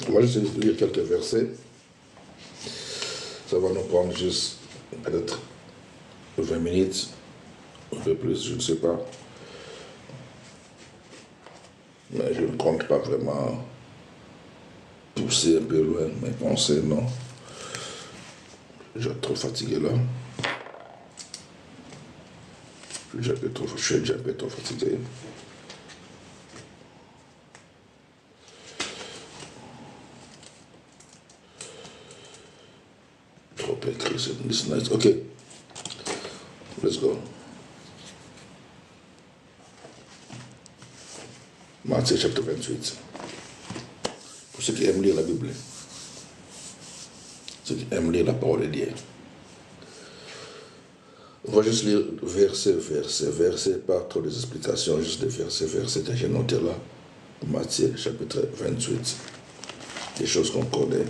On va juste lire quelques versets. Ça va nous prendre juste peut-être 20 minutes, un peu plus, je ne sais pas. Mais je ne compte pas vraiment pousser un peu loin mes pensées, non. Je suis trop fatigué là. Je suis déjà un peu trop fatigué. Trop écrit, c'est nice. Ok, let's go. Matthieu chapitre 28. Pour ceux qui aiment lire la Bible, ceux qui aiment lire la parole de Dieu. On va juste lire verset, pas trop des explications, juste des versets que j'ai notés là. Matthieu chapitre 28. Des choses qu'on connaît.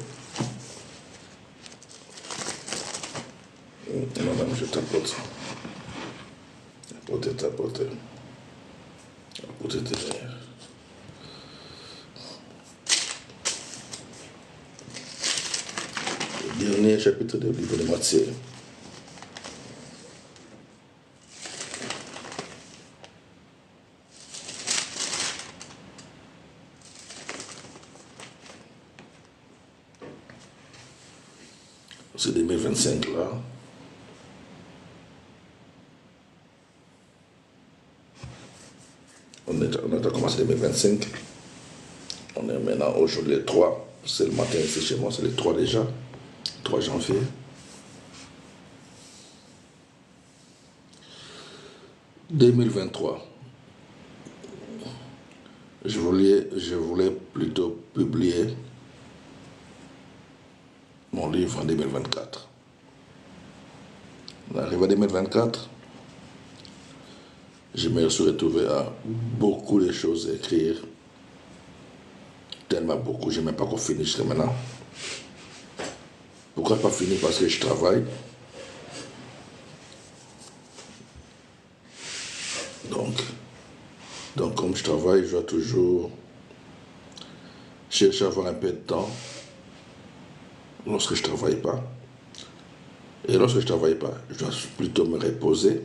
Madame, je tapote. Tapote. Le dernier chapitre du livre de Matthieu. C'est 2025 là. On a commencé 2025. On est maintenant aujourd'hui le 3. C'est le matin ici chez moi, c'est le 3 déjà. 3 janvier. « 2023. Je voulais plutôt publier mon livre en 2024. On arrive à 2024. Je me suis retrouvé à beaucoup de choses à écrire. Tellement beaucoup, je n'ai même pas encore fini jusqu'à maintenant. Pourquoi pas fini? Parce que je travaille. Donc comme je travaille, je dois toujours chercher à avoir un peu de temps lorsque je ne travaille pas. Et lorsque je ne travaille pas, je dois plutôt me reposer.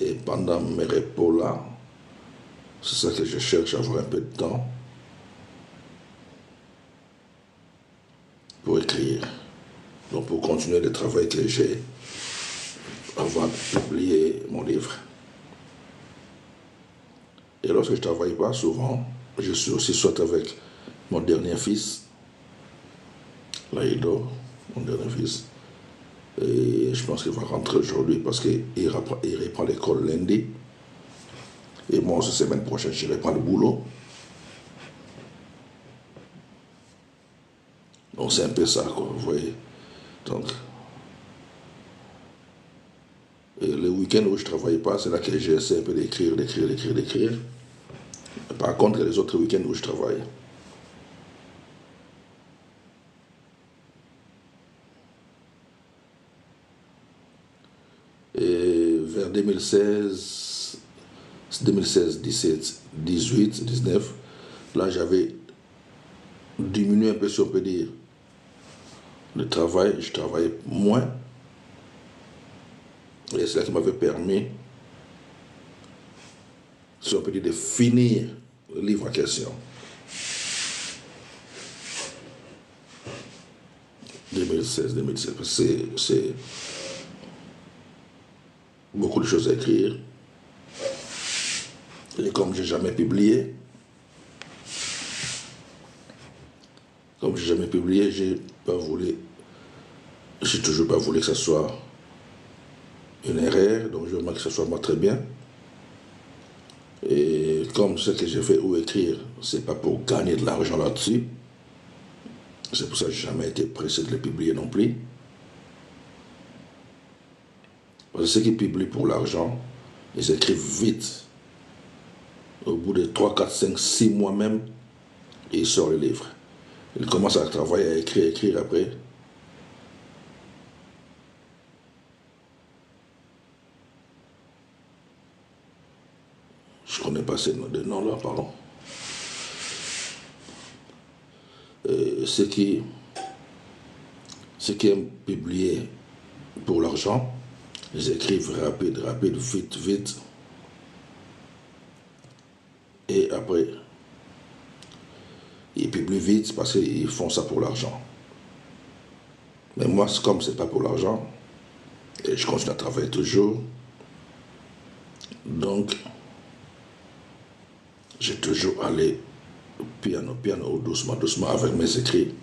Et pendant mes repos-là, c'est ça que je cherche à avoir un peu de temps pour écrire. Donc pour continuer le travail que j'ai avant de publier mon livre. Et lorsque je ne travaille pas, souvent, je suis aussi soit avec mon dernier fils, là il dort, mon dernier fils, et je pense qu'il va rentrer aujourd'hui parce qu'il reprend l'école lundi. Et moi, cette semaine prochaine, je reprends le boulot. Donc c'est un peu ça, quoi, vous voyez. Donc, et le week-end où je ne travaille pas, c'est là que j'essaie un peu d'écrire. Par contre, les autres week-ends où je travaille. Et vers 2016, 17, 18, 19, là j'avais diminué un peu, si on peut dire, le travail. Je travaillais moins. Et c'est là qui m'avait permis, si on peut dire, de finir le livre en question. 2016, 2017, parce que c'est beaucoup de choses à écrire. Et comme je n'ai jamais publié, j'ai toujours pas voulu que ce soit une erreur, donc je veux que ce soit moi très bien. Et comme ce que j'ai fait ou écrire, c'est pas pour gagner de l'argent là-dessus, c'est pour ça que je n'ai jamais été pressé de le publier non plus. Parce que ceux qui publient pour l'argent, ils écrivent vite. Au bout de 3, 4, 5, 6 mois même, ils sortent le livre. Ils commencent à travailler, à écrire après. Je ne connais pas ces noms-là, pardon. ceux qui aiment publier pour l'argent, ils écrivent rapide, vite, vite. Et après, ils publient vite parce qu'ils font ça pour l'argent. Mais moi, comme c'est pas pour l'argent, et je continue à travailler toujours, donc j'ai toujours allé piano, doucement, avec mes écrits.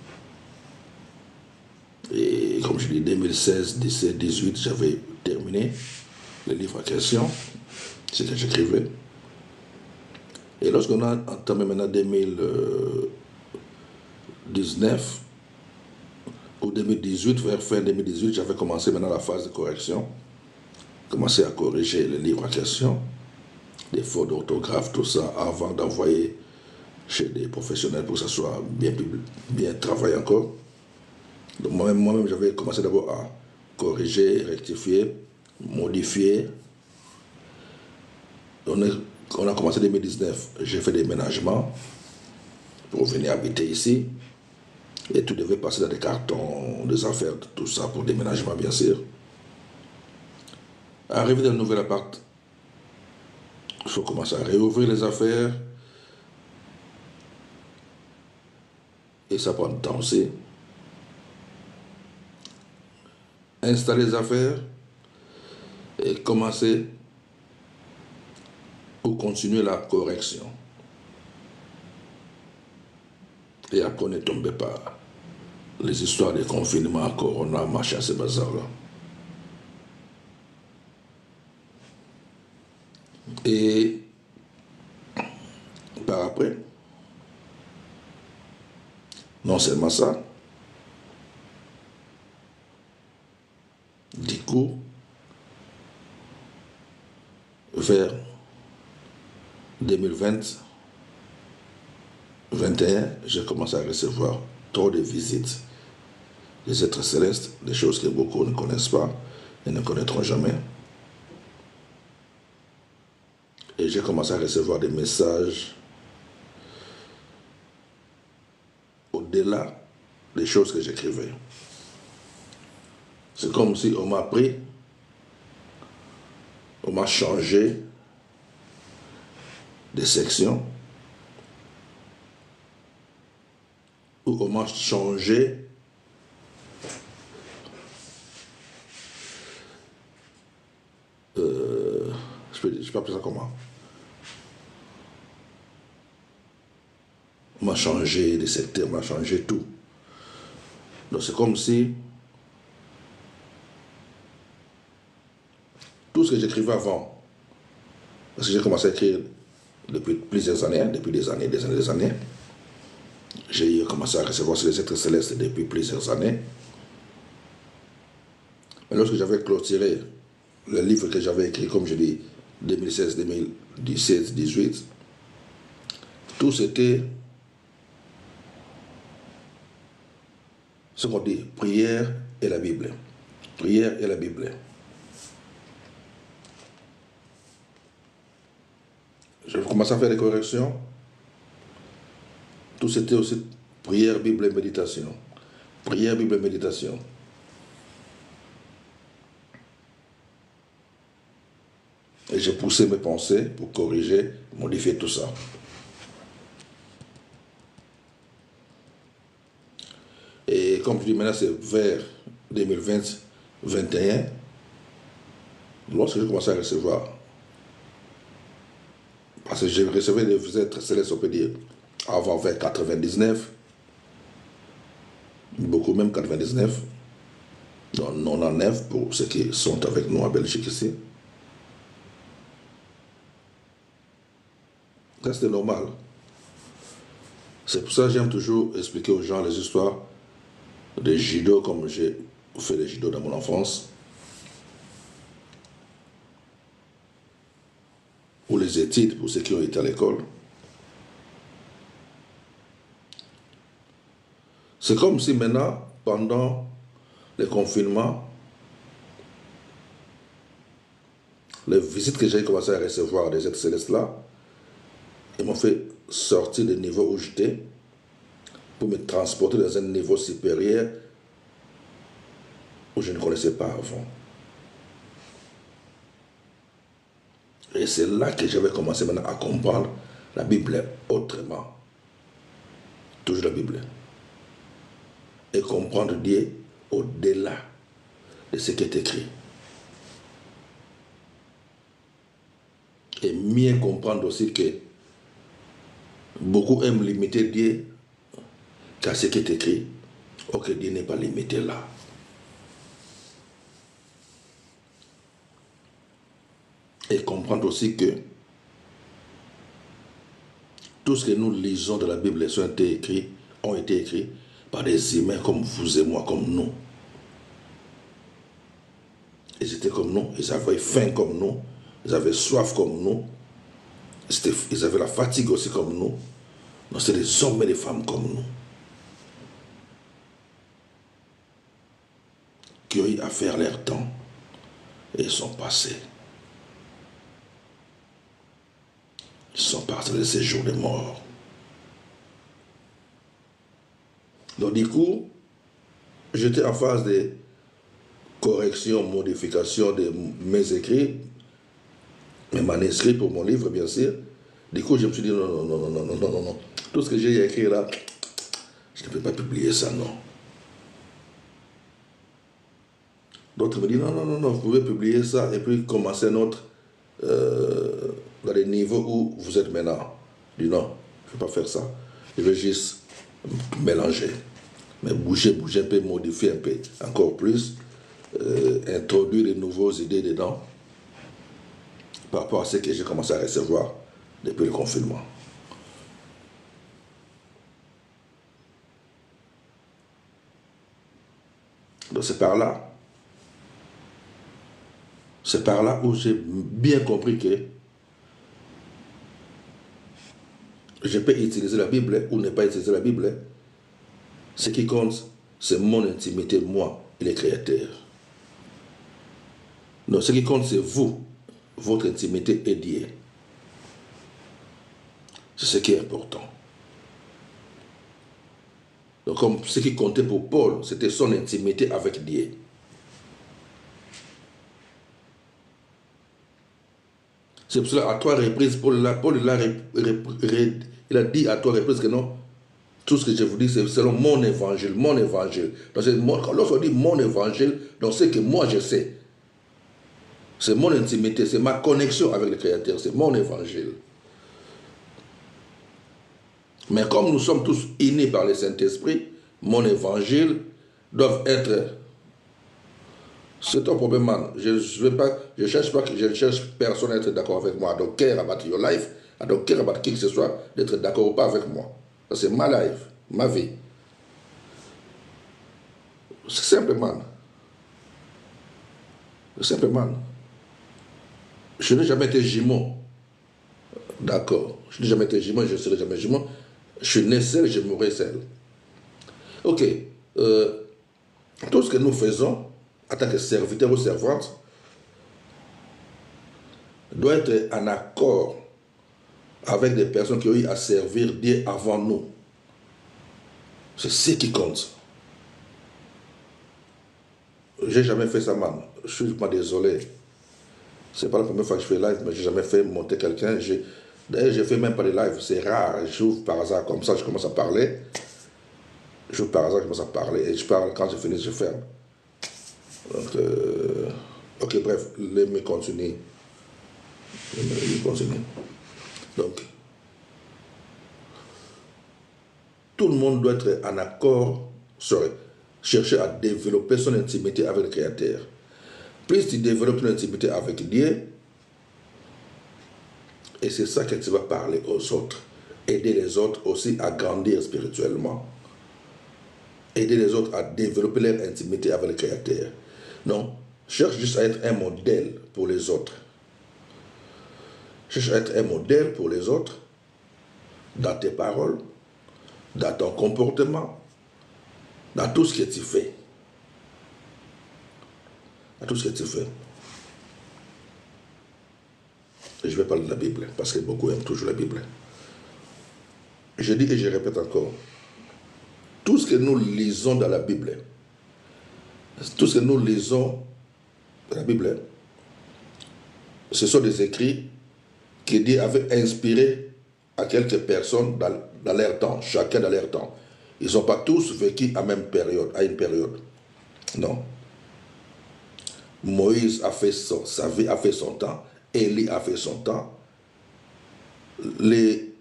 Et comme je dis, 2016, 17, 18, j'avais terminé le livre à question, ce que j'écrivais. Et lorsqu'on a entamé maintenant 2019, ou 2018, vers fin 2018, j'avais commencé maintenant la phase de correction, commencé à corriger le livre à question, des fautes d'orthographe, tout ça, avant d'envoyer chez des professionnels pour que ça soit bien travaillé encore. Donc moi-même, j'avais commencé d'abord à corriger, rectifier, modifier. On a commencé en 2019, j'ai fait des ménagements pour venir habiter ici. Et tout devait passer dans des cartons, des affaires, tout ça pour déménagement, bien sûr. Arrivé dans le nouvel appart, il faut commencer à réouvrir les affaires. Et ça prend du temps aussi. Installer les affaires et commencer ou continuer la correction. Et après, on est tombé par les histoires de confinement, corona, machin, ces bazar-là. Et par après, non seulement ça, du coup, vers 2020, 2021, j'ai commencé à recevoir trop de visites des êtres célestes, des choses que beaucoup ne connaissent pas et ne connaîtront jamais. Et j'ai commencé à recevoir des messages au-delà des choses que j'écrivais. C'est comme si on m'a pris, on m'a changé de section, ou on m'a changé je peux appeler ça comment? On m'a changé de secteur, on m'a changé tout. Donc c'est comme si tout ce que j'écrivais avant, parce que j'ai commencé à écrire depuis plusieurs années, depuis des années, j'ai commencé à recevoir sur les êtres célestes depuis plusieurs années. Mais lorsque j'avais clôturé le livre que j'avais écrit, comme je dis, 2016, 2017, 2018, tout c'était ce qu'on dit, prière et la Bible. Prière et la Bible. Je commençais à faire des corrections. Tout c'était aussi prière, Bible et méditation. Prière, Bible et méditation. Et j'ai poussé mes pensées pour corriger, modifier tout ça. Et comme je dis maintenant, c'est vers 2020-2021, lorsque j'ai commencé à recevoir, parce que j'ai reçu des êtres célestes, on peut dire, avant vers 99, beaucoup même 99, donc 99 pour ceux qui sont avec nous en Belgique ici. Ça, c'était normal. C'est pour ça que j'aime toujours expliquer aux gens les histoires des judo, comme j'ai fait des judo dans mon enfance, ou les études pour ceux qui ont été à l'école. C'est comme si maintenant, pendant le confinement, les visites que j'ai commencé à recevoir des êtres célestes là, ils m'ont fait sortir du niveau où j'étais pour me transporter dans un niveau supérieur où je ne connaissais pas avant. Et c'est là que j'avais commencé maintenant à comprendre la Bible autrement. Toujours la Bible. Et comprendre Dieu au-delà de ce qui est écrit. Et mieux comprendre aussi que beaucoup aiment limiter Dieu qu'à ce qui est écrit, ou que Dieu n'est pas limité là. Et comprendre aussi que tout ce que nous lisons de la Bible ont été écrits par des humains comme vous et moi, comme nous. Ils étaient comme nous, ils avaient faim comme nous, ils avaient soif comme nous, ils avaient la fatigue aussi comme nous. Donc c'est des hommes et des femmes comme nous qui ont eu à faire leur temps et ils sont passés. Ils sont partis de ces jours de mort. Donc du coup, j'étais en phase de correction, modification de mes écrits, mes manuscrits pour mon livre, bien sûr. Du coup, je me suis dit, non. Tout ce que j'ai écrit là, je ne peux pas publier ça, non. D'autres me disent, non, vous pouvez publier ça et puis commencer notre dans les niveaux où vous êtes maintenant. Je dis non, je ne vais pas faire ça. Je vais juste mélanger. Mais bouger un peu, modifier un peu, encore plus, introduire de nouvelles idées dedans par rapport à ce que j'ai commencé à recevoir depuis le confinement. Donc c'est par là où j'ai bien compris que je peux utiliser la Bible ou ne pas utiliser la Bible. Ce qui compte, c'est mon intimité, moi et le Créateur. Donc ce qui compte, c'est vous, votre intimité et Dieu. C'est ce qui est important. Donc comme ce qui comptait pour Paul, c'était son intimité avec Dieu. C'est pour cela, à 3 reprises, Paul il a dit à 3 reprises que non, tout ce que je vous dis, c'est selon mon évangile, mon évangile. Donc lorsqu'on dit mon évangile, donc c'est que moi je sais. C'est mon intimité, c'est ma connexion avec le Créateur, c'est mon évangile. Mais comme nous sommes tous unis par le Saint-Esprit, mon évangile doit être... C'est un problème, man. Je ne cherche personne à être d'accord avec moi. I don't care about your life. I don't care about qui que ce soit d'être d'accord ou pas avec moi. C'est ma life, ma vie. C'est simplement. Simplement. Je n'ai jamais été jumeau. D'accord. Je n'ai jamais été jumeau, je ne serai jamais jumeau. Je suis né seul, je mourrai seul. Ok. Tout ce que nous faisons en tant que serviteurs ou servantes doit être en accord avec des personnes qui ont eu à servir Dieu avant nous. C'est ce qui compte. J'ai jamais fait ça, man. Je suis pas désolé. C'est pas la première fois que je fais live, mais j'ai jamais fait monter quelqu'un. D'ailleurs, je fais même pas de live, c'est rare. J'ouvre par hasard comme ça, je commence à parler. J'ouvre par hasard, je commence à parler. Et je parle, quand je finis, je ferme. Donc, ok, bref, let me continue. Donc, tout le monde doit être en accord, chercher à développer son intimité avec le Créateur. Plus tu développes ton intimité avec Dieu, et c'est ça que tu vas parler aux autres. Aider les autres aussi à grandir spirituellement. Aider les autres à développer leur intimité avec le Créateur. Non, cherche juste à être un modèle pour les autres. Cherche à être un modèle pour les autres dans tes paroles, dans ton comportement, dans tout ce que tu fais. Dans tout ce que tu fais. Et je vais parler de la Bible, parce que beaucoup aiment toujours la Bible. Je dis et je répète encore, tout ce que nous lisons dans la Bible, tout ce que nous lisons dans la Bible, ce sont des écrits que Dieu avait inspirés à quelques personnes dans leur temps, chacun dans leur temps. Ils n'ont pas tous vécu à même période, à une période. Non. Moïse a fait sa vie, a fait son temps. Élie a fait son temps. Les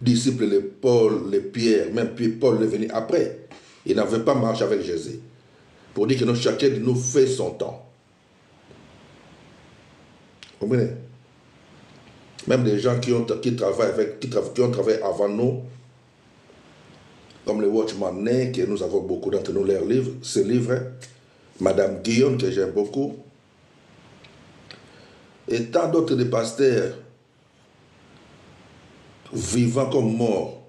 disciples, les Paul, les Pierre, même Paul est venu après. Il n'avait pas marché avec Jésus. Pour dire que chacun de nous fait son temps. Vous comprenez? Même des gens qui ont travaillé avant nous, comme le Watchman Nee, que nous avons beaucoup d'entre nous leurs livres, ce livre, Madame Guillaume, que j'aime beaucoup, et tant d'autres des pasteurs, vivants comme morts.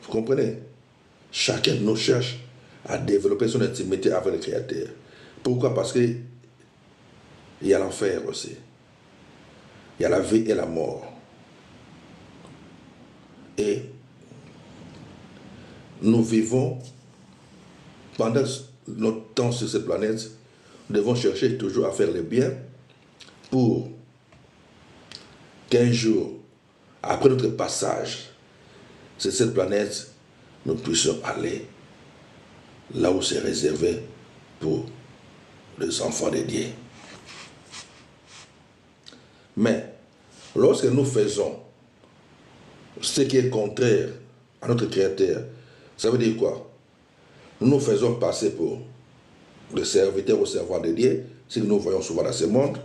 Vous comprenez? Chacun de nous cherche à développer son intimité avec le Créateur. Pourquoi? Parce que il y a l'enfer aussi. Il y a la vie et la mort. Et nous vivons, pendant notre temps sur cette planète, nous devons chercher toujours à faire le bien pour qu'un jour, après notre passage sur cette planète, nous puissions aller là où c'est réservé pour les enfants de Dieu. Mais lorsque nous faisons ce qui est contraire à notre Créateur, ça veut dire quoi? Nous nous faisons passer pour les serviteurs ou servants de Dieu, ce que nous voyons souvent dans ce monde,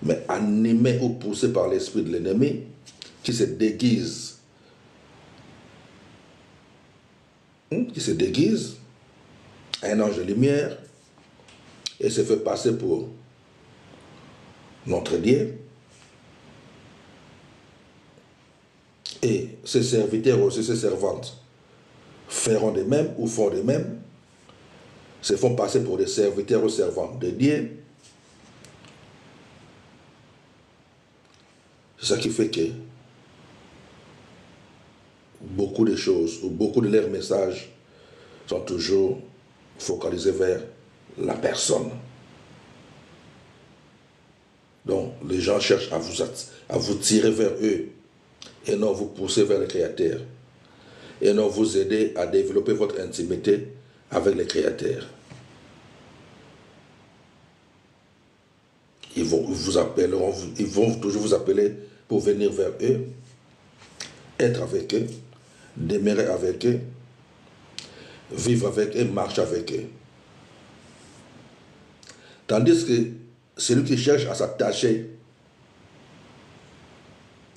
mais animés ou poussés par l'esprit de l'ennemi qui se déguise, un ange de lumière et se fait passer pour notre Dieu. Et ces serviteurs aussi, ces servantes, feront de même ou font de même, se font passer pour des serviteurs ou servantes de Dieu. C'est ça qui fait que beaucoup de choses, ou beaucoup de leurs messages sont toujours focalisés vers la personne. Donc, les gens cherchent à vous tirer vers eux et non vous pousser vers le Créateur. Et non vous aider à développer votre intimité avec le Créateur. Ils vont toujours vous appeler pour venir vers eux, être avec eux, demeurer avec eux, vivre avec eux, marcher avec eux. Tandis que celui qui cherche à s'attacher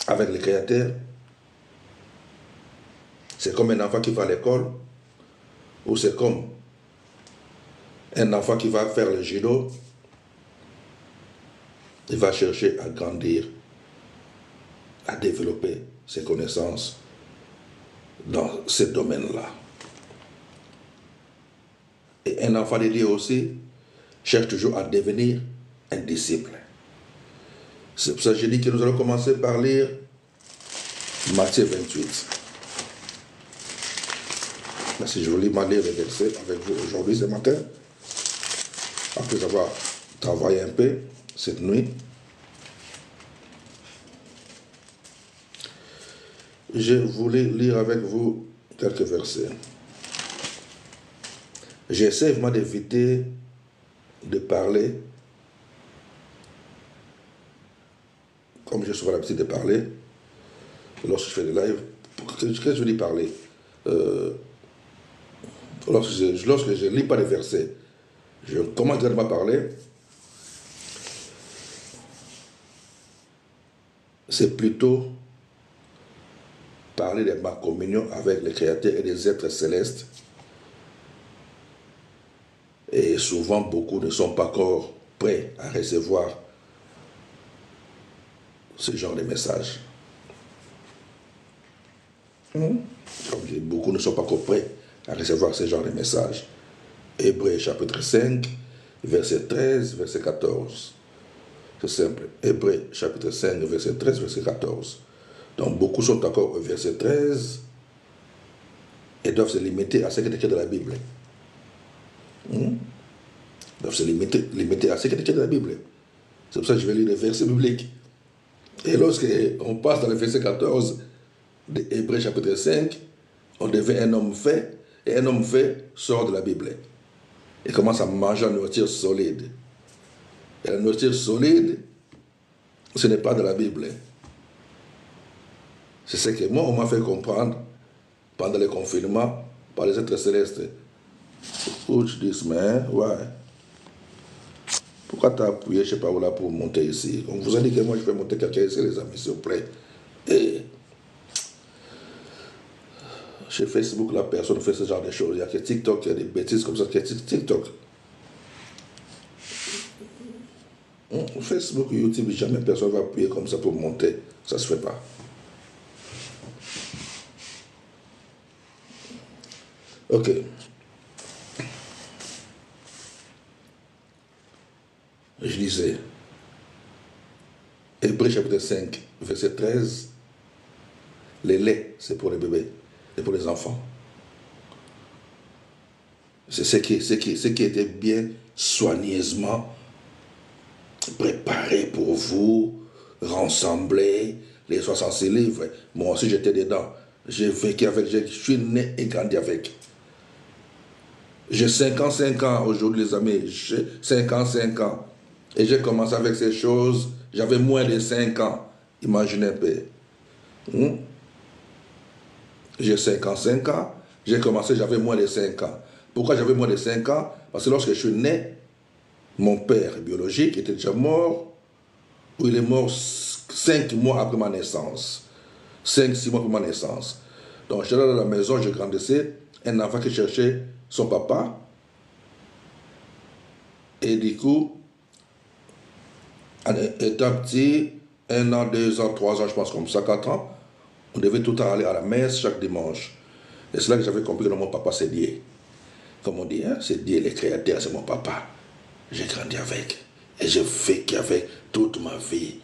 avec le Créateur, c'est comme un enfant qui va à l'école, ou c'est comme un enfant qui va faire le judo. Il va chercher à grandir, à développer ses connaissances dans ce domaine-là. Et un enfant de Dieu aussi cherche toujours à devenir un disciple. C'est pour ça que j'ai dit que nous allons commencer par lire Matthieu 28. Merci, je vais lire les versets avec vous aujourd'hui, ce matin, après avoir travaillé un peu cette nuit. Je voulais lire avec vous quelques versets. J'essaie vraiment d'éviter de parler comme j'ai souvent l'habitude de parler lorsque je fais des lives. Qu'est-ce que je dis parler? Lorsque je ne lis pas les versets, je commence directement à parler. C'est plutôt parler de ma communion avec le Créateur et des êtres célestes. Et souvent, beaucoup ne sont pas encore prêts à recevoir ce genre de message. Beaucoup ne sont pas encore prêts à recevoir ce genre de message. Hébreux chapitre 5, verset 13, verset 14. C'est simple. Hébreux chapitre 5, verset 13, verset 14. Donc beaucoup sont encore au verset 13 et doivent se limiter à ce qui est écrit dans la Bible. Ils doivent se limiter à ce qui est écrit dans la Bible. C'est pour ça que je vais lire les versets bibliques. Et lorsqu'on passe dans le verset 14 de Hébreux chapitre 5, on devient un homme fait, et un homme fait sort de la Bible. Et commence à manger la nourriture solide. Et la nourriture solide, ce n'est pas de la Bible. C'est ce que moi, on m'a fait comprendre pendant le confinement par les êtres célestes. Où je dis, mais ouais. Pourquoi tu as appuyé, je ne sais pas où là, pour monter ici? On vous a dit que moi, je vais monter quelqu'un ici, les amis, s'il vous plaît. Et chez Facebook, là, personne ne fait ce genre de choses. Il n'y a que TikTok, il y a des bêtises comme ça, que TikTok. Facebook, YouTube, jamais personne ne va appuyer comme ça pour monter. Ça ne se fait pas. Ok. Je disais, Hébreux chapitre 5, verset 13, les laits, c'est pour les bébés et pour les enfants. C'est ce qui était bien soigneusement préparé pour vous, rassemblé, les 66 livres. Moi aussi, j'étais dedans. J'ai vécu avec, je suis né et grandi avec. J'ai 55 ans aujourd'hui, les amis. J'ai 55 ans. Et j'ai commencé avec ces choses. J'avais moins de 5 ans. Imaginez un peu. J'ai 55 ans. J'ai commencé, j'avais moins de 5 ans. Pourquoi j'avais moins de 5 ans? Parce que lorsque je suis né, mon père biologique était déjà mort. Ou il est mort 5 mois après ma naissance. 5-6 mois après ma naissance. Donc j'étais dans la maison, je grandissais. Un enfant qui cherchait son papa. Et du coup, étant petit, 1 an, 2 ans, 3 ans, je pense comme ça, 4 ans, on devait tout le temps aller à la messe chaque dimanche. Et c'est là que j'avais compris que mon papa c'est Dieu. Comme on dit, hein, c'est Dieu, le créateur, c'est mon papa. J'ai grandi avec. Et j'ai vécu avec toute ma vie.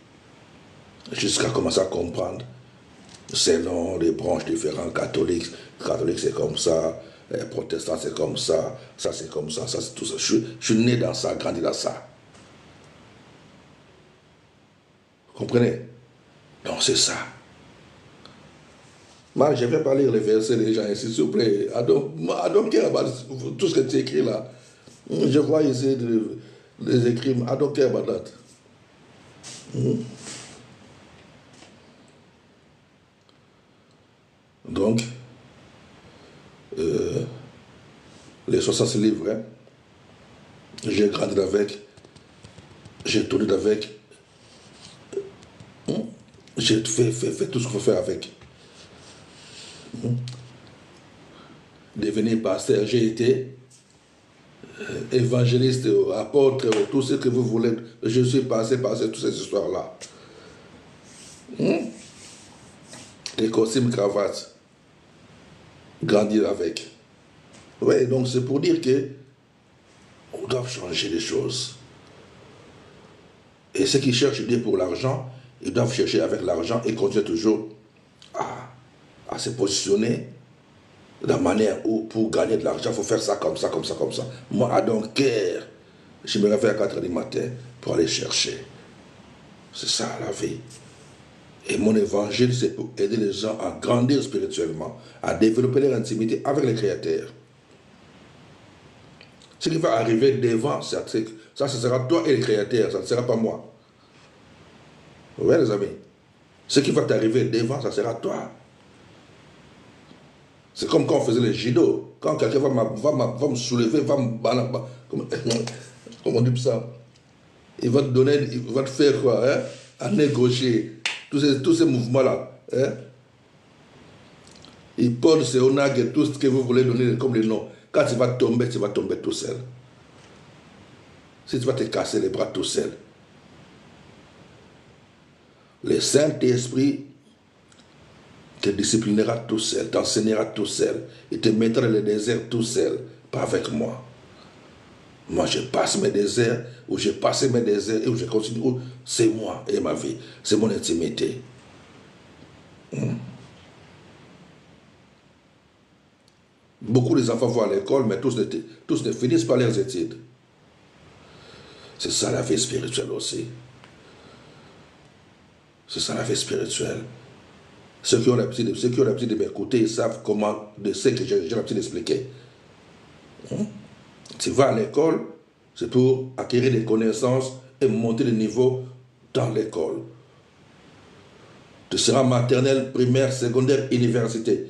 Jusqu'à commencer à comprendre. Selon les branches différentes, catholiques c'est comme ça, protestants c'est comme ça c'est comme ça c'est tout ça. Je suis né dans ça, grandi dans ça. Vous comprenez? Donc c'est ça. Moi, je ne vais pas lire les versets des gens ici, s'il vous plaît. I don't care about tout ce que tu écris là. Je vois ici les écrits, I don't care about that. Donc, les 60 livres, hein, j'ai grandi avec, j'ai tourné avec, j'ai fait tout ce qu'il faut faire avec. Devenir pasteur, j'ai été évangéliste, apôtre, tout ce que vous voulez. Je suis passé par toutes ces histoires-là. Les costumes, cravates, grandir avec. Oui, donc c'est pour dire que on doit changer les choses. Et ceux qui cherchent Dieu pour l'argent, ils doivent chercher avec l'argent et continuer toujours à se positionner de la manière où pour gagner de l'argent, il faut faire ça comme ça, comme ça, comme ça. Moi, I don't care. Je me réveille à 4 h du matin pour aller chercher. C'est ça la vie. Et mon évangile, c'est pour aider les gens à grandir spirituellement, à développer leur intimité avec le Créateur. Ce qui va arriver devant, ça sera toi et le Créateur, ça ne sera pas moi. Vous voyez les amis? Ce qui va t'arriver devant, ça sera toi. C'est comme quand on faisait le judo. Quand quelqu'un va me soulever, va me comment on dit ça? Il va te donner, il va te faire quoi, hein? À négocier. Tous ces mouvements-là. Hein? Il porte ses onag et tout ce que vous voulez donner comme les noms. Quand tu vas tomber tout seul. Si tu vas te casser les bras tout seul. Le Saint-Esprit te disciplinera tout seul, t'enseignera tout seul. Il te mettra dans le désert tout seul, pas avec moi. Moi, je passe mes déserts, ou j'ai passé mes déserts, et où je continue. C'est moi et ma vie. C'est mon intimité. Beaucoup des enfants vont à l'école, mais tous ne finissent pas leurs études. C'est ça la vie spirituelle aussi. C'est ça la vie spirituelle. Ceux qui ont l'habitude de m'écouter, ils savent comment, de ce que j'ai l'habitude d'expliquer. Tu vas à l'école, c'est pour acquérir des connaissances et monter de niveau dans l'école. Tu seras maternelle, primaire, secondaire, université.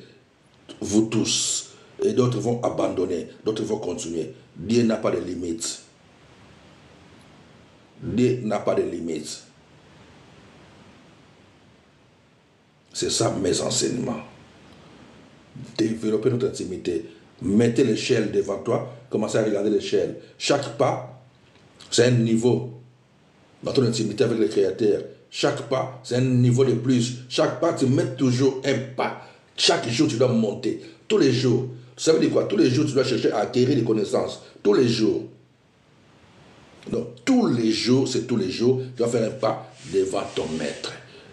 Vous tous. Et d'autres vont abandonner, d'autres vont continuer. Dieu n'a pas de limite. Dieu n'a pas de limite. C'est ça mes enseignements. Développer notre intimité. Mettez l'échelle devant toi, commencez à regarder l'échelle. Chaque pas, c'est un niveau dans ton intimité avec le Créateur. Chaque pas, c'est un niveau de plus. Chaque pas, tu mets toujours un pas. Chaque jour, tu dois monter. Tous les jours. Ça veut dire quoi? Tous les jours, tu dois chercher à acquérir des connaissances. Tous les jours. Donc, tous les jours, c'est tous les jours, tu dois faire un pas devant ton maître.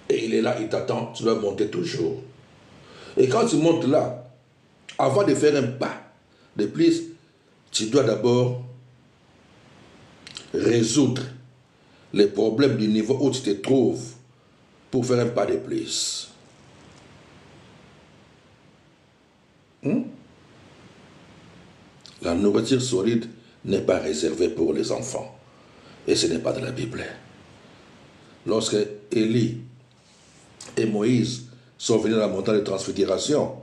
Et il est là, il t'attend, tu dois monter toujours. Et quand tu montes là, avant de faire un pas de plus, tu dois d'abord résoudre les problèmes du niveau où tu te trouves pour faire un pas de plus. La nourriture solide n'est pas réservée pour les enfants. Et ce n'est pas de la Bible. Lorsque Élie et Moïse sont venus à la montagne de transfiguration,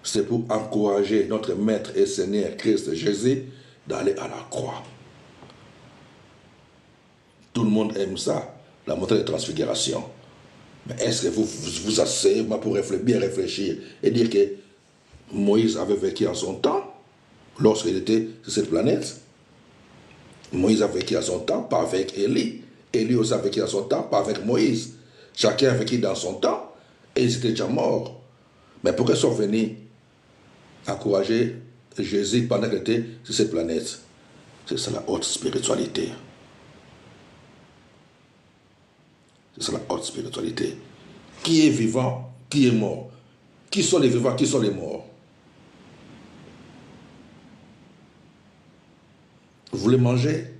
c'est pour encourager notre Maître et Seigneur Christ Jésus d'aller à la croix. Tout le monde aime ça, la montagne de transfiguration. Mais est-ce que vous asseyez pour bien réfléchir et dire que Moïse avait vécu en son temps, lorsqu'il était sur cette planète? Moïse a vécu à son temps, pas avec Élie. Élie aussi a vécu à son temps, pas avec Moïse. Chacun a vécu dans son temps et ils étaient déjà morts. Mais pourquoi ils sont venus encourager Jésus pendant qu'il était sur cette planète? C'est ça la haute spiritualité. C'est ça la haute spiritualité. Qui est vivant, qui est mort? Qui sont les vivants, qui sont les morts? Vous voulez manger?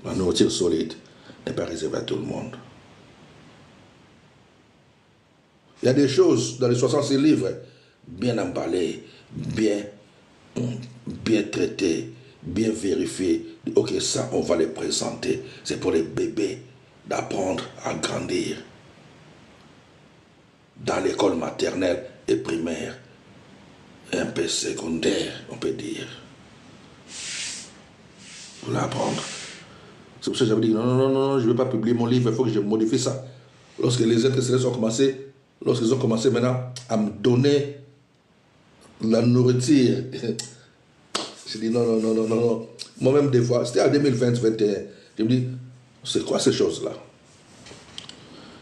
La nourriture solide n'est pas réservée à tout le monde. Il y a des choses dans les 66 livres bien emballées, bien traitées, bien vérifiées. Ok, ça, on va les présenter. C'est pour les bébés d'apprendre à grandir. Dans l'école maternelle et primaire, un peu secondaire, on peut dire. Vous l'apprendre. C'est pour ça que j'avais dit, non, je ne vais pas publier mon livre, il faut que je modifie ça. Lorsque les êtres célestes ont commencé, lorsqu'ils ont commencé maintenant à me donner la nourriture, j'ai dit non. Moi-même, des fois, c'était en 2020-2021, je me dis, c'est quoi ces choses-là?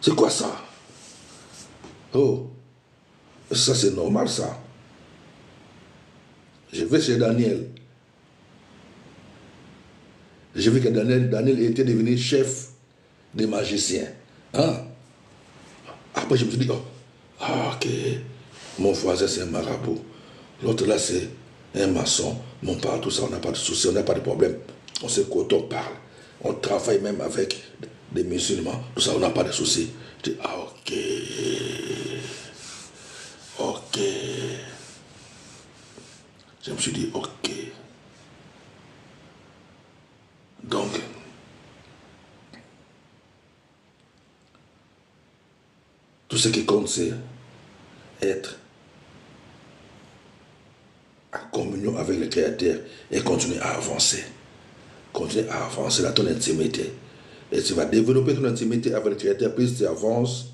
C'est quoi ça? Oh, ça c'est normal ça. Je vais chez Daniel. J'ai vu que Daniel était devenu chef des magiciens. Hein? Après, je me suis dit, ok, mon voisin c'est un marabout. L'autre là c'est un maçon. On parle tout ça, on n'a pas de soucis, on n'a pas de problème. On sait quoi on parle. On travaille même avec des musulmans. Tout ça, on n'a pas de soucis. Je dis, ok. Je me suis dit, ok. Donc, tout ce qui compte, c'est être en communion avec le Créateur et continuer à avancer. Continuer à avancer dans ton intimité. Et tu vas développer ton intimité avec le Créateur. Plus tu avances,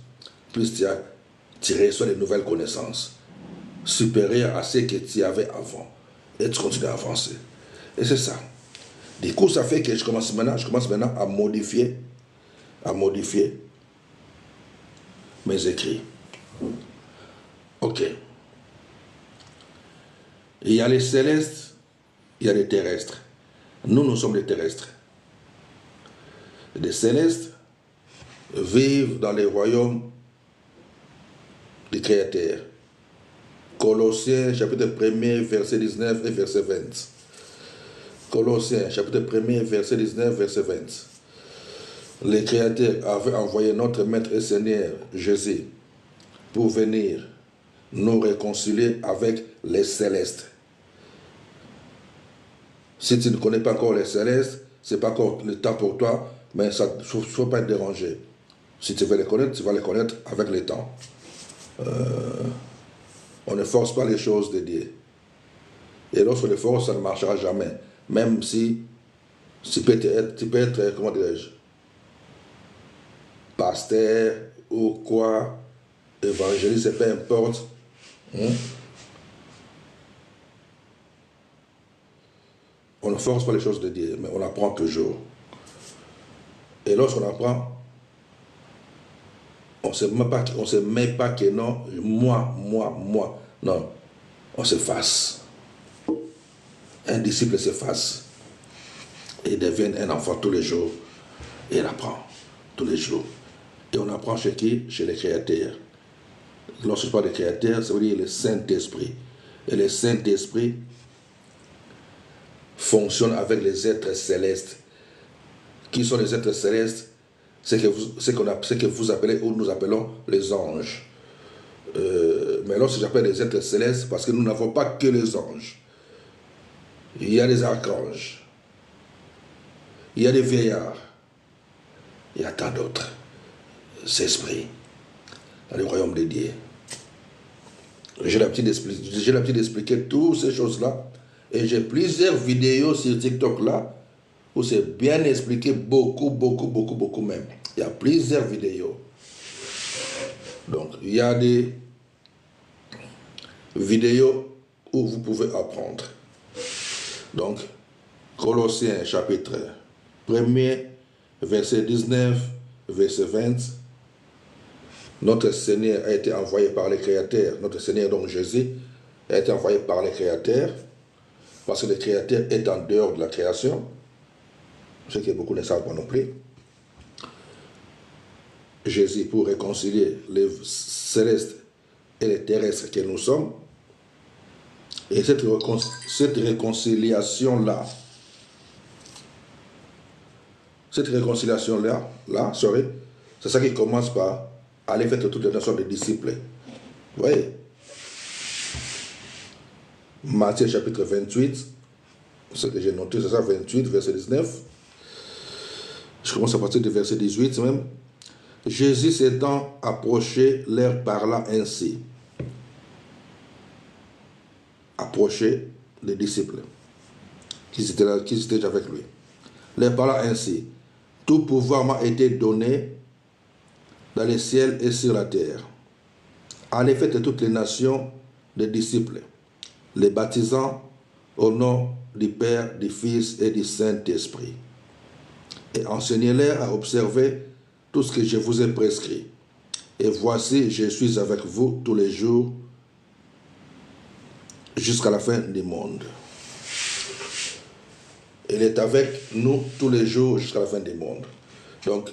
plus tu reçois de nouvelles connaissances supérieures à ce que tu avais avant. Et tu continues à avancer. Et c'est ça. Du coup, ça fait que je commence maintenant à modifier mes écrits. Ok. Il y a les célestes, il y a les terrestres. Nous sommes les terrestres. Les célestes vivent dans les royaumes du Créateur. Colossiens chapitre 1er, verset 19 et verset 20. Colossiens chapitre 1er, verset 19, verset 20. Les créateurs avaient envoyé notre Maître et Seigneur Jésus pour venir nous réconcilier avec les célestes. Si tu ne connais pas encore les célestes, ce n'est pas encore le temps pour toi, mais il ne faut pas être dérangé. Si tu veux les connaître, tu vas les connaître avec le temps. On ne force pas les choses de Dieu. Et lorsqu'on les force, ça ne marchera jamais. Même si tu peux être comment dirais-je, pasteur ou quoi, évangéliste, peu importe. On ne force pas les choses de Dieu, mais on apprend toujours. Et lorsqu'on apprend, on ne se met pas que non, moi. Non, on s'efface. Un disciple s'efface. Et il devient un enfant tous les jours. Et il apprend tous les jours. Et on apprend chez qui? Chez les créateurs. Lorsque je parle des créateurs, ça veut dire le Saint-Esprit. Et le Saint-Esprit fonctionne avec les êtres célestes. Qui sont les êtres célestes? C'est que vous appelez, ou nous appelons les anges. Mais lorsque j'appelle les êtres célestes, parce que nous n'avons pas que les anges. Il y a des archanges. Il y a des vieillards. Il y a tant d'autres esprits dans le royaume de Dieu. J'ai l'habitude d'expliquer toutes ces choses-là. Et j'ai plusieurs vidéos sur TikTok là où c'est bien expliqué, beaucoup même. Il y a plusieurs vidéos. Donc, il y a des vidéos où vous pouvez apprendre. Donc, Colossiens chapitre 1er, verset 19, verset 20. Notre Seigneur a été envoyé par les créateurs. Notre Seigneur, donc Jésus, a été envoyé par les créateurs. Parce que le créateur est en dehors de la création. Ce que beaucoup ne savent pas non plus. Jésus pour réconcilier les célestes et les terrestres que nous sommes. Et cette réconciliation-là, c'est ça qui commence par aller faire toutes les nations des disciples. Vous voyez? Matthieu chapitre 28, ce que j'ai noté, c'est ça, 28, verset 19. Je commence à partir du verset 18 même. Jésus s'étant approché, leur parla ainsi. Approché les disciples qui étaient avec lui. Leur parla ainsi. Tout pouvoir m'a été donné dans les ciels et sur la terre. Allez, faites toutes les nations des disciples, les baptisant au nom du Père, du Fils et du Saint-Esprit. Et enseignez-leur à observer tout ce que je vous ai prescrit. Et voici, je suis avec vous tous les jours jusqu'à la fin du monde. Il est avec nous tous les jours jusqu'à la fin du monde. Donc,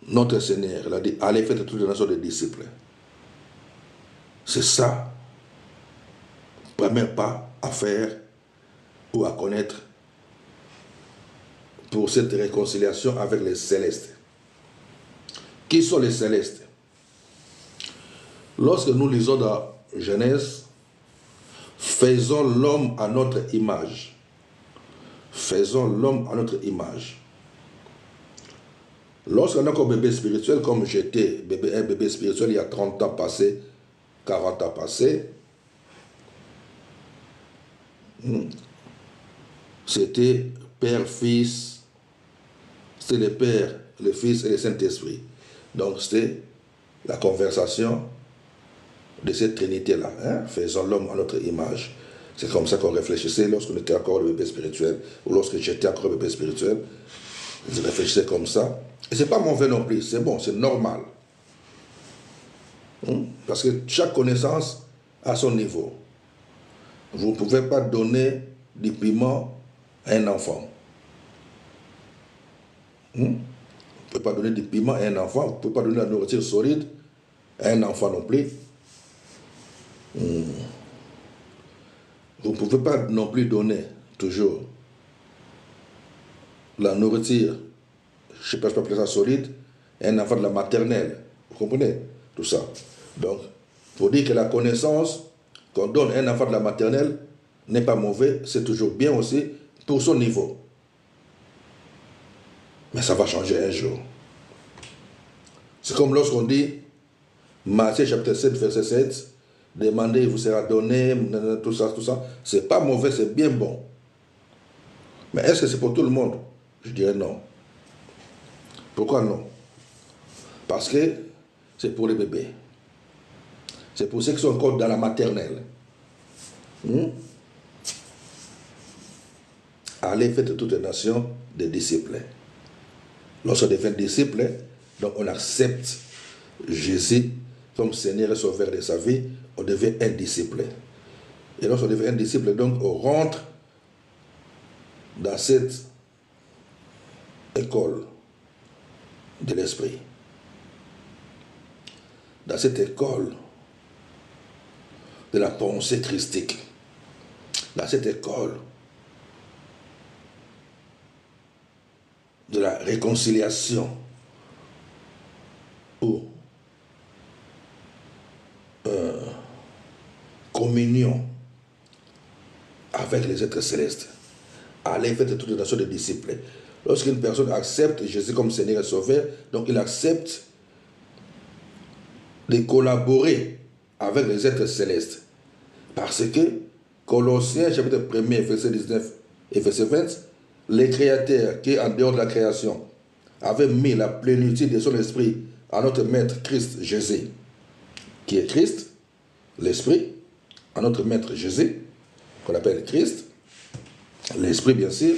notre Seigneur, il a dit, allez faites toutes les nations des disciples. C'est ça, premier pas à faire ou à connaître pour cette réconciliation avec les célestes. Qui sont les célestes? Lorsque nous lisons dans Genèse, faisons l'homme à notre image. Faisons l'homme à notre image. Lorsqu'on est encore bébé spirituel, comme j'étais un bébé spirituel il y a 30 ans passés, 40 ans passés, c'était Père, Fils, c'était le Père, le Fils et le Saint-Esprit. Donc c'était la conversation de cette trinité-là. Hein? Faisons l'homme à notre image. C'est comme ça qu'on réfléchissait lorsqu'on était encore le bébé spirituel, ou lorsque j'étais encore le bébé spirituel. Je réfléchissais comme ça. Et c'est pas mauvais non plus, c'est bon, c'est normal. Parce que chaque connaissance a son niveau. Vous ne pouvez pas donner du piment à un enfant. Vous ne pouvez pas donner du piment à un enfant, vous ne pouvez pas donner la nourriture solide un enfant non plus. Vous ne pouvez pas non plus donner toujours la nourriture, je ne sais pas appeler ça solide, à un enfant de la maternelle. Vous comprenez tout ça? Donc, il faut dire que la connaissance qu'on donne à un enfant de la maternelle n'est pas mauvais, c'est toujours bien aussi pour son niveau. Mais ça va changer un jour. C'est comme lorsqu'on dit, Matthieu chapitre 7, verset 7, demandez, il vous sera donné, tout ça, tout ça. C'est pas mauvais, c'est bien bon. Mais est-ce que c'est pour tout le monde? Je dirais non. Pourquoi non? Parce que c'est pour les bébés. C'est pour ceux qui sont encore dans la maternelle. Allez, faites de toute nation des disciples. Lorsqu'on devient disciple, donc on accepte Jésus comme Seigneur et Sauveur de sa vie, on devient un disciple. Et lorsqu'on devient un disciple, donc on rentre dans cette école de l'esprit. Dans cette école de la pensée christique. Dans cette école de la réconciliation ou communion avec les êtres célestes. Allez, faites toutes les nations de disciples. Lorsqu'une personne accepte Jésus comme Seigneur et Sauveur, donc il accepte de collaborer avec les êtres célestes. Parce que Colossiens chapitre 1er, verset 19 et verset 20, le Créateur qui est en dehors de la création avait mis la plénitude de son esprit à notre maître Christ Jésus, qui est Christ, l'esprit, à notre maître Jésus, qu'on appelle Christ, l'esprit bien sûr,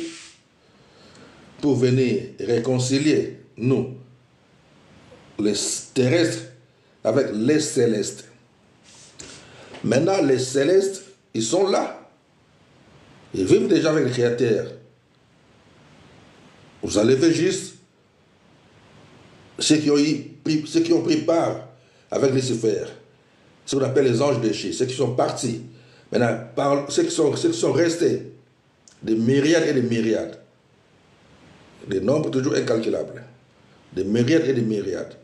pour venir réconcilier nous, les terrestres, avec les célestes. Maintenant, les célestes, ils sont là. Ils vivent déjà avec le Créateur. Vous enlevez juste ceux qui ont pris part avec Lucifer, ce qu'on appelle les anges déchus, ceux qui sont partis. Maintenant, ceux qui sont restés, des myriades et des myriades, des nombres toujours incalculables, des myriades et des myriades,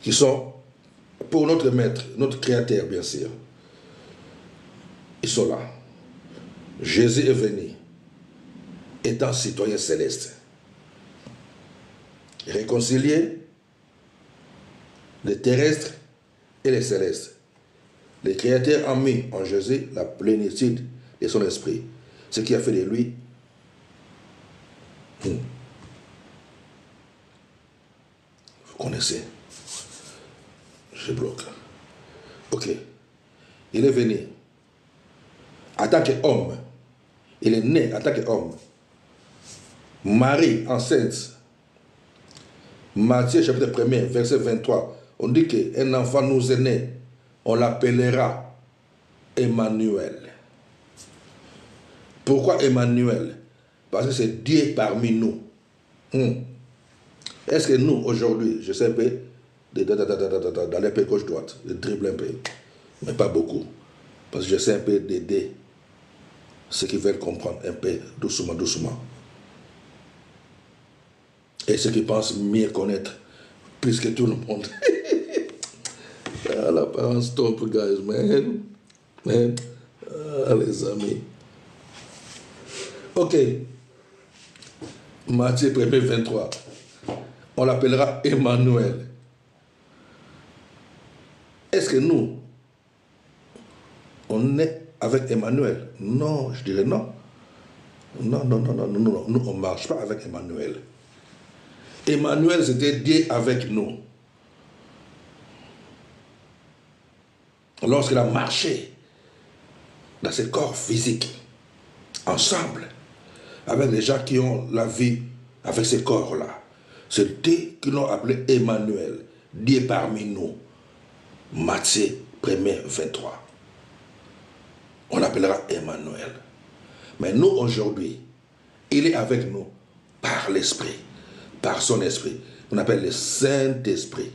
qui sont pour notre maître, notre créateur bien sûr. Ils sont là. Jésus est venu, étant citoyen céleste, réconcilier les terrestres et les célestes. Le Créateur a mis en Jésus la plénitude de son esprit, ce qui a fait de lui vous connaissez. Je bloque. Ok. Il est venu en tant qu'homme. Il est né en tant qu'homme. Marie enceinte. Matthieu chapitre 1er, verset 23. On dit qu'un enfant nous est né. On l'appellera Emmanuel. Pourquoi Emmanuel? Parce que c'est Dieu parmi nous. Est-ce que nous, aujourd'hui, je sais un peu, dans les pays gauche-droite, je dribble un peu, mais pas beaucoup. Parce que j'essaie un peu d'aider ceux qui veulent comprendre un peu, doucement, doucement. Et ceux qui pensent mieux connaître plus que tout le monde. La parole stop, guys, man. Les amis. Ok. Matthieu 1er, 23. On l'appellera Emmanuel. Est-ce que nous, on est avec Emmanuel? Non, je dirais non. Non. Nous, on ne marche pas avec Emmanuel. Emmanuel, c'était Dieu avec nous. Lorsqu'il a marché dans ce corps physique, ensemble, avec les gens qui ont la vie avec ces corps-là, c'est Dieu qui l'ont appelé Emmanuel, Dieu parmi nous. Matthieu 1er, 23. On l'appellera Emmanuel. Mais nous, aujourd'hui, il est avec nous par l'Esprit, par son Esprit. On appelle le Saint-Esprit.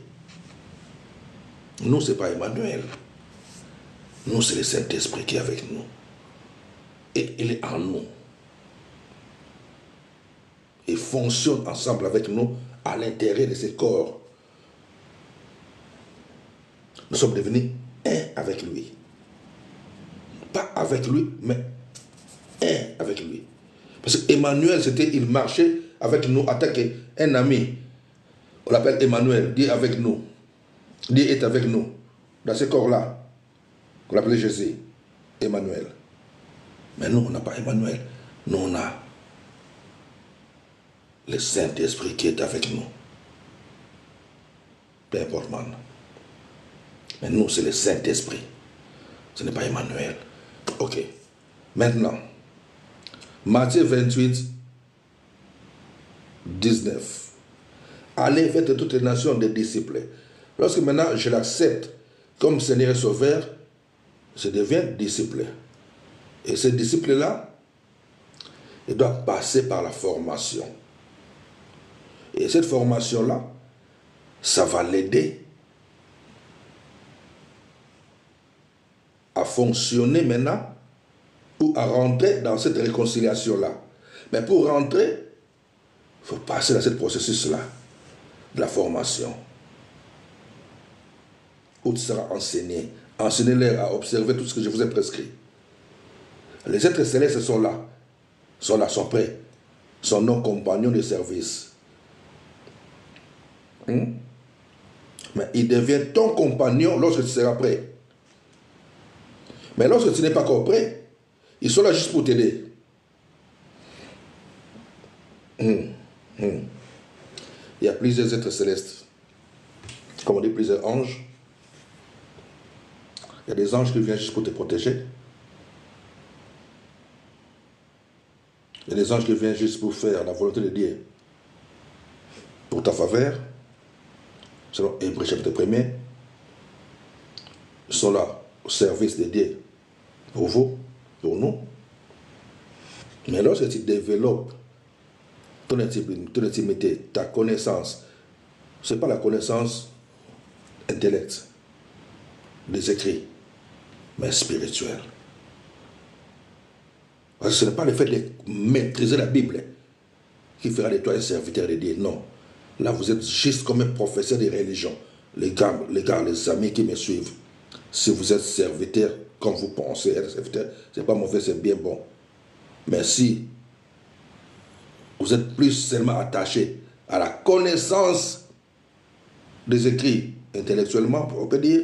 Nous, ce n'est pas Emmanuel. Nous, c'est le Saint-Esprit qui est avec nous. Et il est en nous. Il fonctionne ensemble avec nous à l'intérieur de ce corps. Nous sommes devenus un avec lui. Pas avec lui, mais un avec lui. Parce qu'Emmanuel, c'était, il marchait avec nous en tant qu'un ami. On l'appelle Emmanuel, Dieu est avec nous. Dieu est avec nous. Dans ce corps-là, qu'on appelait Jésus, Emmanuel. Mais nous, on n'a pas Emmanuel. Nous, on a le Saint-Esprit qui est avec nous. Peu importe, man. Mais nous, c'est le Saint-Esprit. Ce n'est pas Emmanuel. Ok. Maintenant, Matthieu 28, 19. Allez, faites toutes les nations des disciples. Lorsque maintenant je l'accepte comme Seigneur et Sauveur, je deviens disciple. Et ce disciple-là, il doit passer par la formation. Et cette formation-là, ça va l'aider à fonctionner maintenant ou à rentrer dans cette réconciliation-là. Mais pour rentrer, il faut passer dans ce processus-là de la formation. Où tu seras enseigné. Enseignez-leur à observer tout ce que je vous ai prescrit. Les êtres célestes sont là, sont prêts, sont nos compagnons de service. Mais il devient ton compagnon lorsque tu seras prêt. Mais lorsque tu n'es pas encore prêt, ils sont là juste pour t'aider. Il y a plusieurs êtres célestes. Comme on dit, plusieurs anges. Il y a des anges qui viennent juste pour te protéger. Il y a des anges qui viennent juste pour faire la volonté de Dieu pour ta faveur. Selon Hébreux chapitre 1er. Ils sont là au service de Dieu. Pour vous, pour nous. Mais lorsque tu développes ton intimité, ta connaissance, ce n'est pas la connaissance intellectuelle des écrits, mais spirituelle. Parce que ce n'est pas le fait de maîtriser la Bible qui fera de toi un serviteur de Dieu. Non. Là, vous êtes juste comme un professeur de religion. Les gars, les amis qui me suivent. Si vous êtes serviteur, comme vous pensez être serviteur, ce n'est pas mauvais, c'est bien bon. Mais si vous êtes plus seulement attaché à la connaissance des écrits intellectuellement, on peut dire,